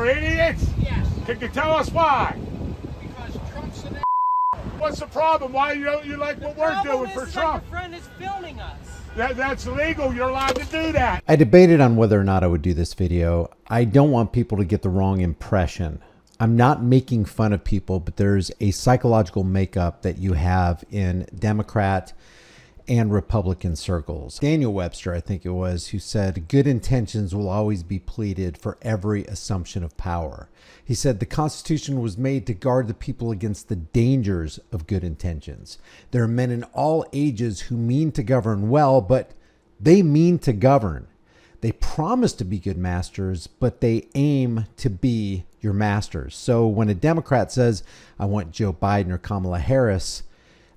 We're idiots? Yes. Can you tell us why? Because Trump's an What's the problem? Why don't you like what we're doing for Trump? Your friend is filming us. That's legal. You're allowed to do that. I debated on whether or not I would do this video. I don't want people to get the wrong impression. I'm not making fun of people, but there's a psychological makeup that you have in Democrat and Republican circles. Daniel Webster, I think it was, who said, good intentions will always be pleaded for every assumption of power. He said the Constitution was made to guard the people against the dangers of good intentions. There are men in all ages who mean to govern well, but they mean to govern. They promise to be good masters, but they aim to be your masters. So when a Democrat says, I want Joe Biden or Kamala Harris,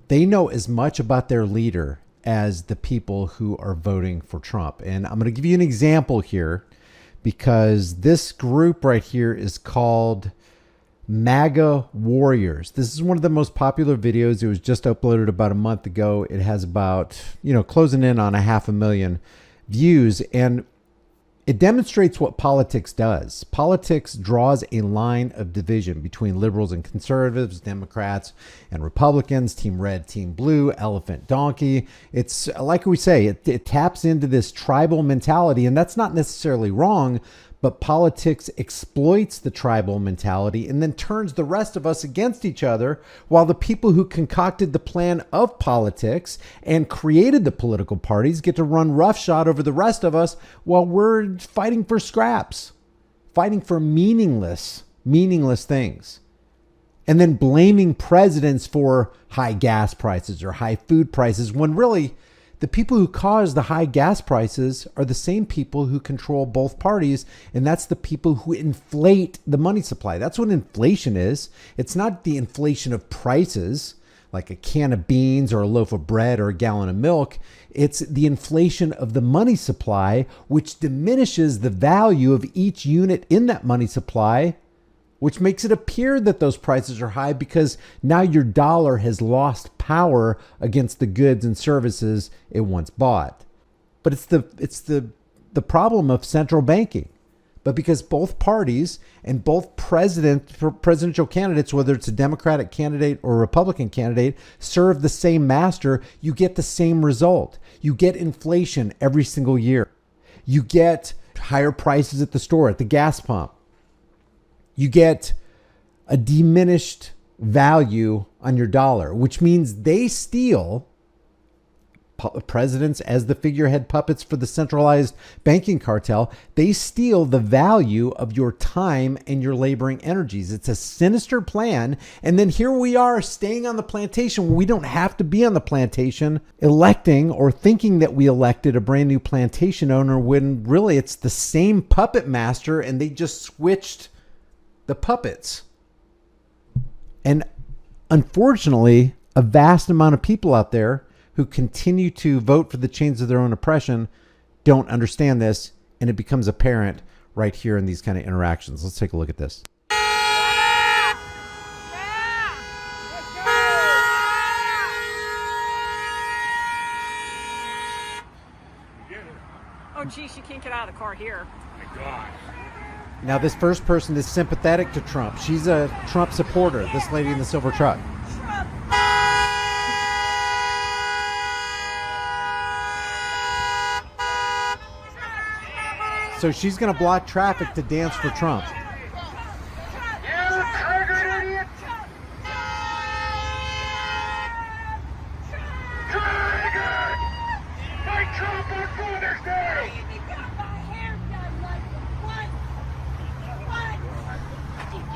they know as much about their leader as the people who are voting for Trump. And I'm going to give you an example here, because this group right here is called MAGA Warriors. This is one of the most popular videos. It was just uploaded about a month ago. It has about, closing in on 500,000 views. And it demonstrates what politics does. Politics draws a line of division between liberals and conservatives, Democrats and Republicans, team red, team blue, elephant, donkey. It's like we say, it taps into this tribal mentality, and that's not necessarily wrong, but politics exploits the tribal mentality and then turns the rest of us against each other, while the people who concocted the plan of politics and created the political parties get to run roughshod over the rest of us while we're fighting for scraps, fighting for meaningless things, and then blaming presidents for high gas prices or high food prices, when really the people who cause the high gas prices are the same people who control both parties, and that's the people who inflate the money supply. That's what inflation is. It's not the inflation of prices, like a can of beans or a loaf of bread or a gallon of milk. It's the inflation of the money supply, which diminishes the value of each unit in that money supply, which makes it appear that those prices are high because now your dollar has lost power against the goods and services it once bought. But it's the problem of central banking. But because both parties and both presidential candidates, whether it's a Democratic candidate or a Republican candidate, serve the same master, you get the same result. You get inflation every single year. You get higher prices at the store, at the gas pump. You get a diminished value on your dollar, which means they steal, presidents as the figurehead puppets for the centralized banking cartel, they steal the value of your time and your laboring energies. It's a sinister plan. And then here we are staying on the plantation where we don't have to be on the plantation, electing or thinking that we elected a brand new plantation owner, when really it's the same puppet master and they just switched the puppets. And unfortunately, a vast amount of people out there who continue to vote for the chains of their own oppression don't understand this, and it becomes apparent right here in these kind of interactions. Let's take a look at this. Oh, geez, you can't get out of the car here. My God. Now, this first person is sympathetic to Trump. She's a Trump supporter, this lady in the silver truck. So she's going to block traffic to dance for Trump.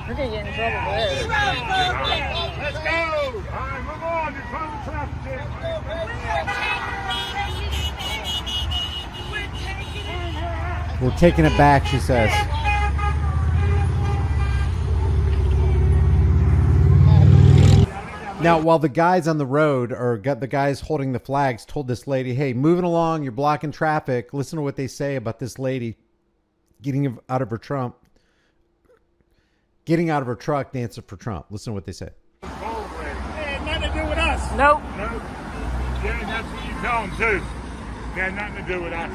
We're going to get in trouble there. Let's go! All right, move on. You're causing traffic jam. We're taking it back, she says. Now, while the guys on the road, or the guys holding the flags, told this lady, hey, moving along, you're blocking traffic. Listen to what they say about this lady getting out of her truck, dancing for Trump. Listen to what they say. It had nothing to do with us. Nope. Nope. Yeah, that's what you tell them, too. It had nothing to do with us.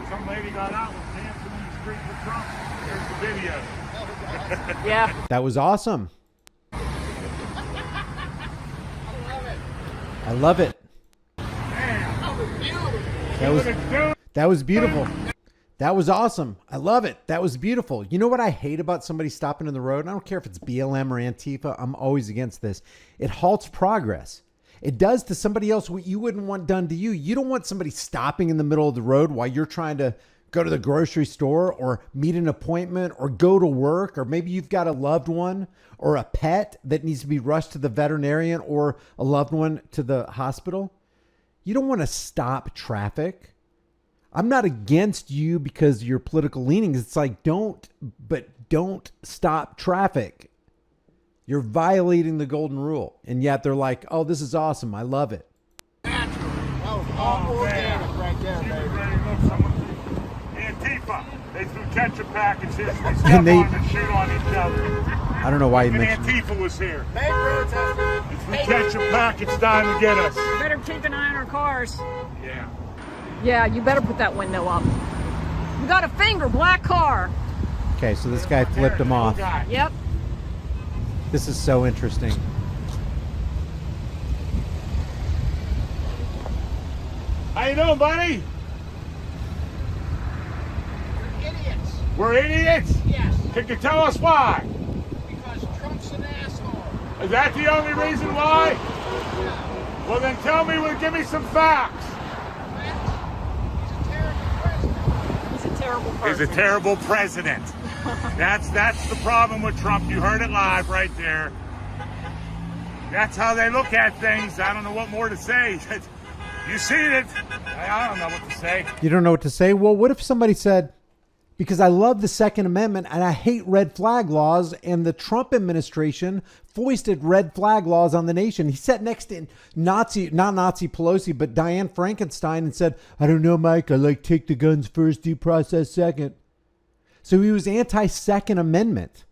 Some lady got out and was dancing in the street for Trump. There's the video. Yeah. That was awesome. I love it. That was beautiful. That was awesome. I love it. That was beautiful. You know what I hate about somebody stopping in the road? And I don't care if it's BLM or Antifa. I'm always against this. It halts progress. It does to somebody else what you wouldn't want done to you. You don't want somebody stopping in the middle of the road while you're trying to go to the grocery store or meet an appointment or go to work, or maybe you've got a loved one or a pet that needs to be rushed to the veterinarian or a loved one to the hospital. You don't want to stop traffic. I'm not against you because of your political leanings. It's like, don't stop traffic. You're violating the golden rule. And yet they're like, oh, this is awesome. I love it. Oh, man. Right there, baby. Antifa. They threw ketchup packets here. They stepped on and shoot on each other. I don't know why you mentioned Antifa was here. They protested. They threw ketchup packets down to get us. Better keep an eye on our cars. Yeah. Yeah, you better put that window up. You got a finger, black car. Okay, so this guy flipped him off. Yep. This is so interesting. How you doing, buddy? Idiots. We're idiots? Yes. Can you tell us why? Because Trump's an asshole. Is that the only reason why? Yeah. Well, then tell me, give me some facts. He's a terrible person. He's a terrible person. He's a terrible president. That's the problem with Trump. You heard it live right there. That's how they look at things. I don't know what more to say. You seen it. I don't know what to say. You don't know what to say? Well, what if somebody said, because I love the Second Amendment and I hate red flag laws, and the Trump administration foisted red flag laws on the nation. He sat next to not Nazi Pelosi, but Diane Frankenstein, and said, I don't know, Mike, I like take the guns first, due process second. So he was anti-Second Amendment.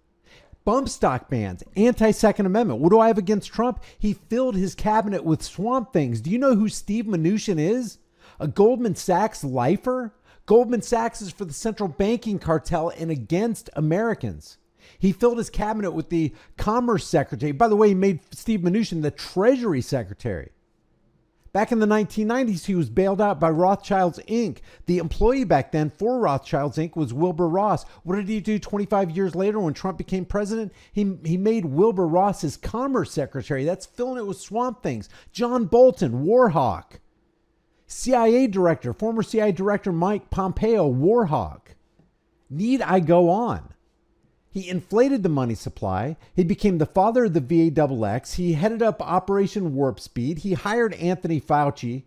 Bump stock bans, anti-Second Amendment. What do I have against Trump? He filled his cabinet with swamp things. Do you know who Steve Mnuchin is? A Goldman Sachs lifer? Goldman Sachs is for the central banking cartel and against Americans. He filled his cabinet with the Commerce Secretary. By the way, he made Steve Mnuchin the Treasury Secretary. Back in the 1990s, he was bailed out by Rothschilds, Inc. The employee back then for Rothschilds, Inc. was Wilbur Ross. What did he do 25 years later when Trump became president? He made Wilbur Ross his Commerce Secretary. That's filling it with swamp things. John Bolton, Warhawk. CIA Director, former CIA Director Mike Pompeo, Warhawk. Need I go on? He inflated the money supply. He became the father of the VAXX. He headed up Operation Warp Speed. He hired Anthony Fauci.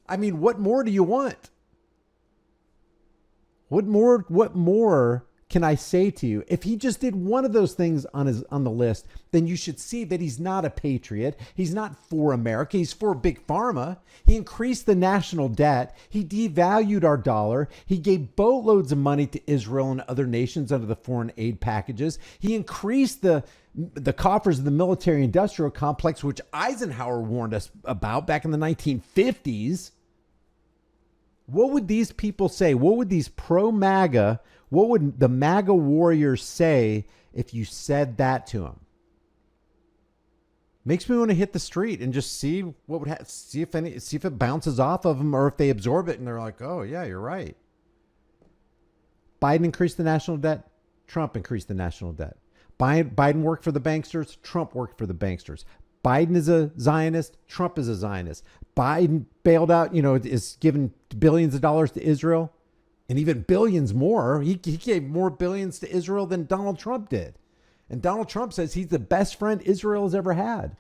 I mean, what more do you want? What more can I say to you? If he just did one of those things on the list, then you should see that he's not a patriot. He's not for America. He's for Big Pharma. He increased the national debt. He devalued our dollar. He gave boatloads of money to Israel and other nations under the foreign aid packages. He increased the coffers of the military industrial complex, which Eisenhower warned us about back in the 1950s. What would these people say? What would these pro-MAGA, what would the MAGA warriors say if you said that to them? Makes me want to hit the street and just see what would see if it bounces off of them, or if they absorb it and they're like, oh yeah, you're right. Biden increased the national debt. Trump increased the national debt. Biden worked for the banksters. Trump worked for the banksters. Biden is a Zionist. Trump is a Zionist. Biden bailed out, is giving billions of dollars to Israel, and even billions more. He gave more billions to Israel than Donald Trump did. And Donald Trump says he's the best friend Israel has ever had.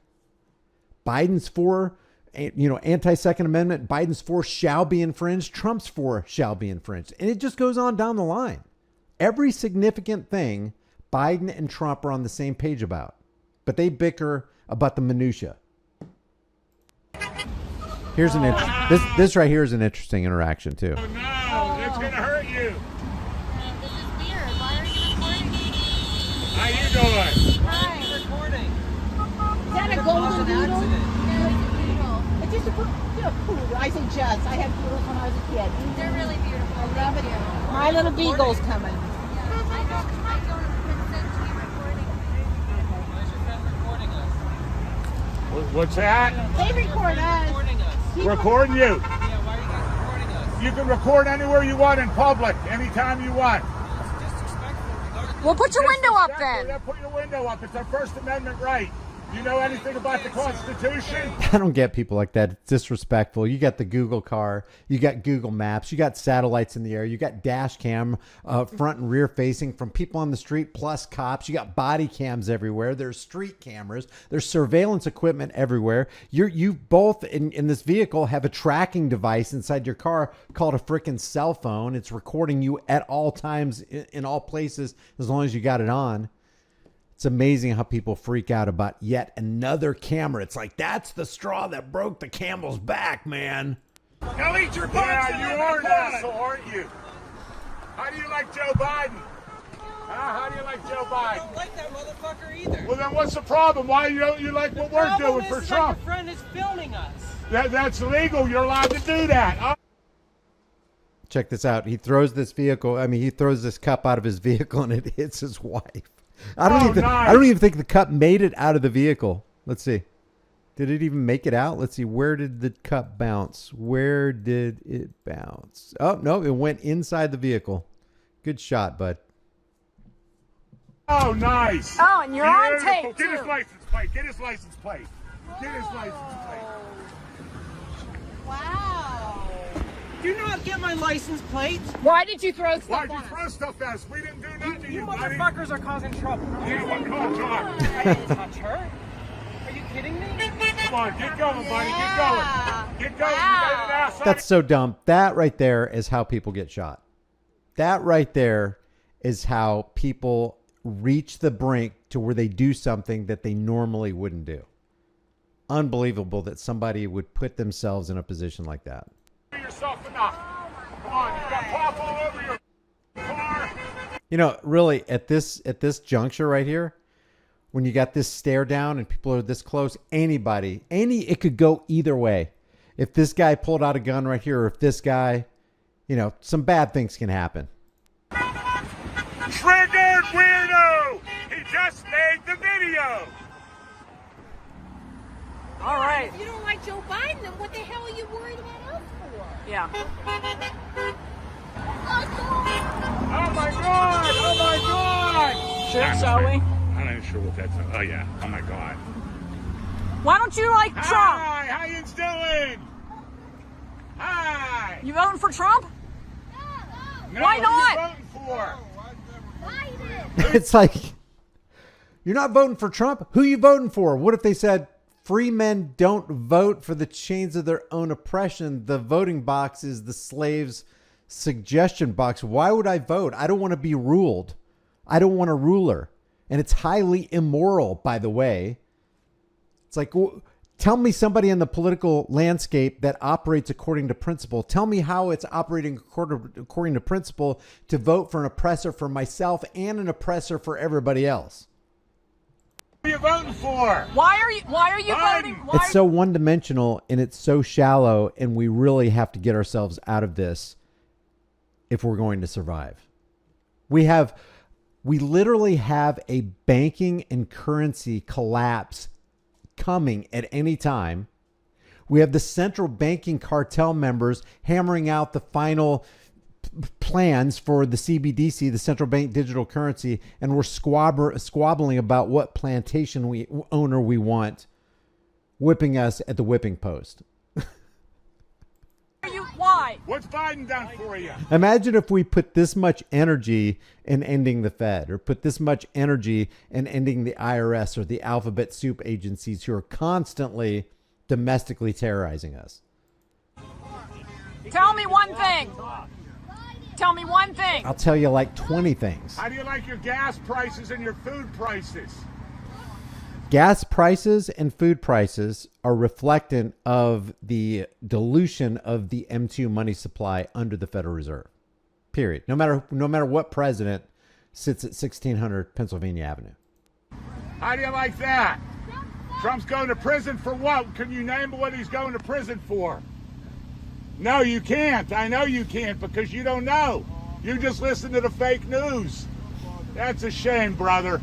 Biden's for, anti-Second Amendment. Biden's for shall be infringed. Trump's for shall be infringed. And it just goes on down the line. Every significant thing Biden and Trump are on the same page about. But they bicker about the minutia. Here's this right here is an interesting interaction too. Oh no, it's gonna hurt you. This is weird. Why are you recording me? How you doing? Hi. Recording. Is that a golden doodle? No, it's a poodle. It's just a poodle. I say just. I had poodles when I was a kid. They're really beautiful. I love it. Thank you. My little beagle's coming. Yeah, I don't What's that? They record us. Recording us. Recording you. Yeah, why are you guys recording us? You can record anywhere you want in public, anytime you want. It's disrespectful. Well, put your window up Exactly. then. Yeah, put your window up. It's our First Amendment right. You know anything about the Constitution? I don't get people like that. It's disrespectful. You got the Google car, you got Google Maps, you got satellites in the air, you got dash cam front and rear facing from people on the street plus cops. You got body cams everywhere. There's street cameras. There's surveillance equipment everywhere. You both in this vehicle have a tracking device inside your car called a freaking cell phone. It's recording you at all times in all places as long as you got it on. It's amazing how people freak out about yet another camera. It's like, that's the straw that broke the camel's back, man. Now eat your butt. Yeah, you are an asshole, aren't you? How do you like Joe Biden? How do you like Joe I Biden? don't like that motherfucker either. Well, then what's the problem? Why don't you like what we're doing for Trump? Your friend is filming us. That's illegal. You're allowed to do that. Check this out. He throws this cup out of his vehicle and it hits his wife. I don't even think the cup made it out of the vehicle. Let's see. Did it even make it out? Let's see. Where did the cup bounce? Where did it bounce? Oh, no, it went inside the vehicle. Good shot, bud. Oh, nice. Oh, and you're on tape, Get his too. license plate. Get his license plate. Get his license plate. Wow. Do not get my license plate. Why did you throw stuff Why'd you on us? throw stuff at us? We didn't do nothing to You you, buddy. motherfuckers are causing trouble. Yeah, what called I didn't touch her. Are you kidding me? Come on, get going, buddy. Get going. Get going. Wow. You got an ass on That's so dumb. That right there is how people get shot. That right there is how people reach the brink to where they do something that they normally wouldn't do. Unbelievable that somebody would put themselves in a position like that. yourself enough. Come on, you got pop all over your car. You know, really, at this juncture right here, when you got this stare down and people are this close, it could go either way. If this guy pulled out a gun right here, or if this guy, some bad things can happen. Triggered weirdo! He just made the video. All right. If you don't like Joe Biden, then what the hell are you worried about us for? Yeah. Oh my God! Oh my God! Shall we? I'm not even sure what that's. Oh yeah! Oh my God! Why don't you like Trump? Hi! How you doing? Hi! You voting for Trump? No, Why who not? you voting for? Biden! It's like, you're not voting for Trump? Who you voting for? What if they said, free men don't vote for the chains of their own oppression? The voting box is the slave's suggestion box. Why would I vote? I don't want to be ruled. I don't want a ruler. And it's highly immoral, by the way. It's like, tell me somebody in the political landscape that operates according to principle. Tell me how it's operating according to principle to vote for an oppressor for myself and an oppressor for everybody else. Who are you voting for? Why are you Biden. voting? It's so one-dimensional and it's so shallow, and we really have to get ourselves out of this if we're going to survive. We literally have a banking and currency collapse coming at any time. We have the central banking cartel members hammering out the final plans for the CBDC, the central bank digital currency, and we're squabbling about what plantation owner we want whipping us at the whipping post. Why? What's Biden done for you? Imagine if we put this much energy in ending the Fed, or put this much energy in ending the IRS or the alphabet soup agencies who are constantly domestically terrorizing us. Tell me one thing. Tell me one thing. I'll tell you like 20 things. How do you like your gas prices and your food prices? Gas prices and food prices are reflectant of the dilution of the M2 money supply under the Federal Reserve. Period. No matter what president sits at 1600 Pennsylvania Avenue. How do you like that? Trump's going to prison for what? Can you name what he's going to prison for? No, you can't. I know you can't because you don't know. You just listen to the fake news. That's a shame, brother.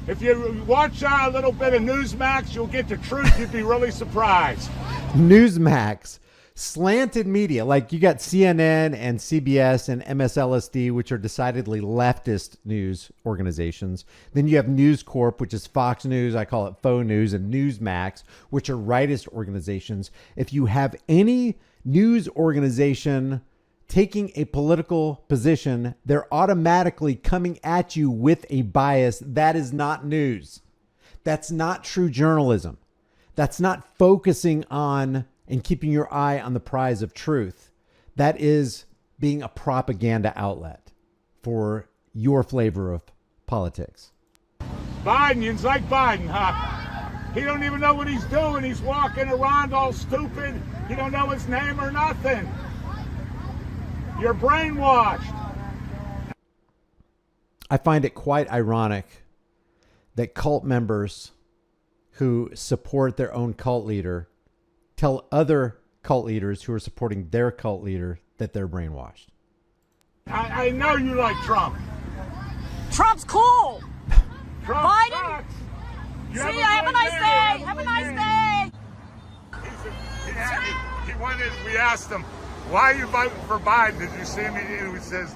If you watch a little bit of Newsmax, you'll get the truth. You'd be really surprised. Newsmax, slanted media, like you got CNN and CBS and MSLSD, which are decidedly leftist news organizations. Then you have News Corp, which is Fox News. I call it faux news, and Newsmax, which are rightist organizations. If you have any news organization taking a political position, they're automatically coming at you with a bias. That is not news. That's not true journalism. That's not focusing on and keeping your eye on the prize of truth. That is being a propaganda outlet for your flavor of politics. Biden, you like Biden, huh? He don't even know what he's doing. He's walking around all stupid. He don't know his name or nothing. You're brainwashed. I find it quite ironic that cult members who support their own cult leader tell other cult leaders who are supporting their cult leader that they're brainwashed. I know you like Trump. Trump's cool. Trump Biden? sucks. You See, a have a good nice day. day. Have a nice day. We asked him, why are you voting for Biden? Did you see him? He says,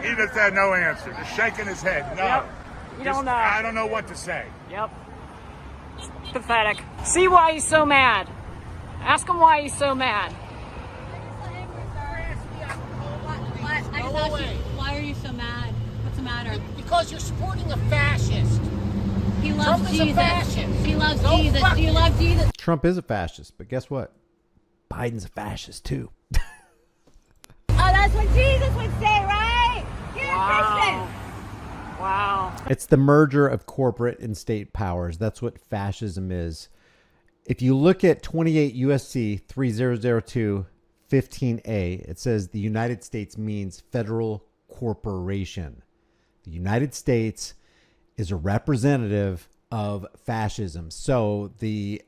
he just had no answer. Just shaking his head. No. Yep. You don't know. I don't know what to say. Yep. Pathetic. See why he's so mad. Ask him why he's so mad. Why are you so mad? What's the matter? Because you're supporting a fascist. He loves Trump is a Jesus. fascist. He loves Don't Jesus. fuck Do you love Jesus? Trump is a fascist, but guess what? Biden's a fascist too. Oh, that's what Jesus would say, right? You're a Christian. Wow. It's the merger of corporate and state powers. That's what fascism is. If you look at 28 USC 3002 15A, it says the United States means federal corporation. The United States is a representative of fascism. So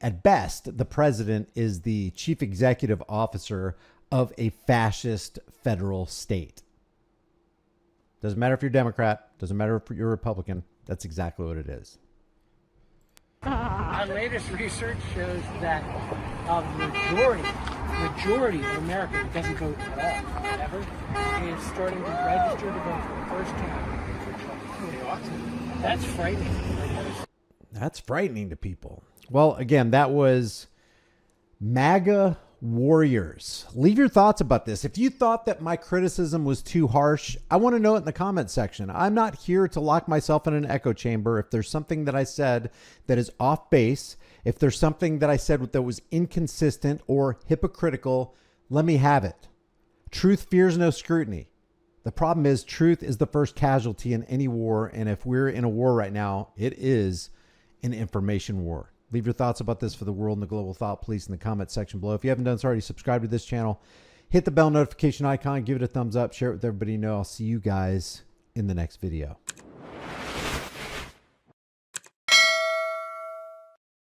at best, the president is the chief executive officer of a fascist federal state. Doesn't matter if you're Democrat, doesn't matter if you're Republican. That's exactly what it is. Our latest research shows that a majority of America who doesn't vote at all, ever, is starting to register to vote for the first time. That's frightening. That's frightening to people. Well, again, that was MAGA warriors. Leave your thoughts about this. If you thought that my criticism was too harsh, I want to know it in the comment section. I'm not here to lock myself in an echo chamber. If there's something that I said that is off base, if there's something that I said that was inconsistent or hypocritical, let me have it. Truth fears no scrutiny. The problem is truth is the first casualty in any war. And if we're in a war right now, it is an information war. Leave your thoughts about this for the world and the global thought police in the comment section below. If you haven't done so already, subscribe to this channel. Hit the bell notification icon. Give it a thumbs up. Share it with everybody you know. I'll see you guys in the next video.